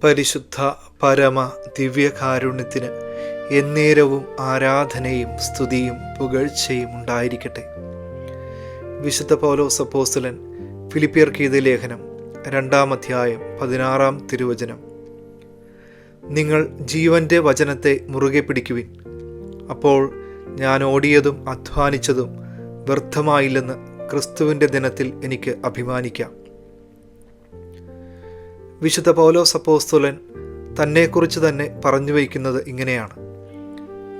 പരിശുദ്ധ പരമ ദിവ്യകാരുണ്യത്തിന് എന്നേരവും ആരാധനയും സ്തുതിയും പുകഴ്ചയും ഉണ്ടായിരിക്കട്ടെ. വിശുദ്ധ പൗലോസ് അപ്പോസ്തലൻ ഫിലിപ്പിയർക്ക് എഴുതിയ ലേഖനം 2-ാം അധ്യായം 16-ാം തിരുവചനം. നിങ്ങൾ ജീവന്റെ വചനത്തെ മുറുകെ പിടിക്കുവിൻ, അപ്പോൾ ഞാൻ ഓടിയതും അധ്വാനിച്ചതും വ്യർത്ഥമായില്ലെന്ന് ക്രിസ്തുവിൻ്റെ ദിനത്തിൽ എനിക്ക് അഭിമാനിക്കാം. വിശുദ്ധ പൗലോസ് അപ്പോസ്തലൻ തന്നെക്കുറിച്ച് തന്നെ പറഞ്ഞു വയ്ക്കുന്നത് ഇങ്ങനെയാണ്: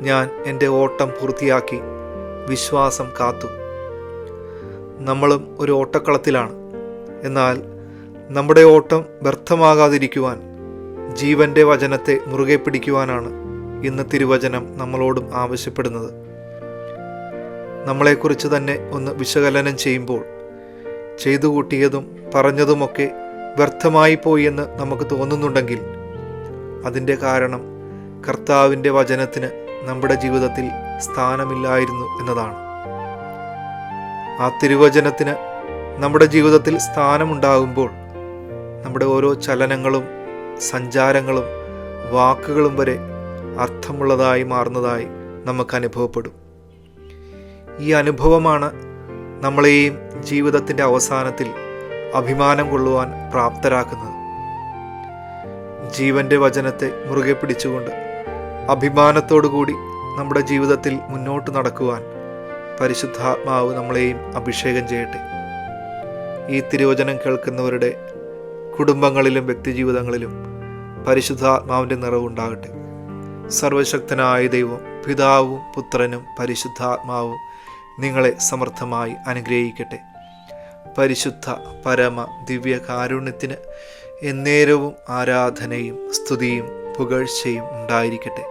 ഞാൻ എൻ്റെ ഓട്ടം പൂർത്തിയാക്കി, വിശ്വാസം കാത്തു. നമ്മളും ഒരു ഓട്ടക്കളത്തിലാണ്. എന്നാൽ നമ്മുടെ ഓട്ടം വ്യർത്ഥമാകാതിരിക്കുവാൻ ജീവന്റെ വചനത്തെ മുറുകെ പിടിക്കുവാനാണ് ഇന്ന് തിരുവചനം നമ്മളോടും ആവശ്യപ്പെടുന്നത്. നമ്മളെക്കുറിച്ച് തന്നെ ഒന്ന് വിശകലനം ചെയ്യുമ്പോൾ ചെയ്തു കൂട്ടിയതും പറഞ്ഞതുമൊക്കെ വ്യർത്ഥമായി പോയി എന്ന് നമുക്ക് തോന്നുന്നുണ്ടെങ്കിൽ അതിൻ്റെ കാരണം കർത്താവിൻ്റെ വചനത്തിന് നമ്മുടെ ജീവിതത്തിൽ സ്ഥാനമില്ലായിരുന്നു എന്നതാണ്. ആ തിരുവചനത്തിന് നമ്മുടെ ജീവിതത്തിൽ സ്ഥാനമുണ്ടാകുമ്പോൾ നമ്മുടെ ഓരോ ചലനങ്ങളും സഞ്ചാരങ്ങളും വാക്കുകളും വരെ അർത്ഥമുള്ളതായി മാറുന്നതായി നമുക്ക് അനുഭവപ്പെടും. ഈ അനുഭവമാണ് നമ്മളെയും ജീവിതത്തിൻ്റെ അവസാനത്തിൽ അഭിമാനം കൊള്ളുവാൻ പ്രാപ്തരാക്കുന്നത്. ജീവന്റെ വചനത്തെ മുറുകെ പിടിച്ചുകൊണ്ട് അഭിമാനത്തോടുകൂടി നമ്മുടെ ജീവിതത്തിൽ മുന്നോട്ട് നടക്കുവാൻ പരിശുദ്ധാത്മാവ് നമ്മളെയും അഭിഷേകം ചെയ്യട്ടെ. ഈ തിരുവചനം കേൾക്കുന്നവരുടെ കുടുംബങ്ങളിലും വ്യക്തിജീവിതങ്ങളിലും പരിശുദ്ധാത്മാവിൻ്റെ നിറവുണ്ടാകട്ടെ. സർവശക്തനായ ദൈവം, പിതാവും പുത്രനും പരിശുദ്ധാത്മാവും നിങ്ങളെ സമർത്ഥമായി അനുഗ്രഹിക്കട്ടെ. പരിശുദ്ധ പരമ ദിവ്യകാരുണ്യത്തിന് എന്നേരവും ആരാധനയും സ്തുതിയും പുകഴ്ചയും ഉണ്ടായിരിക്കട്ടെ.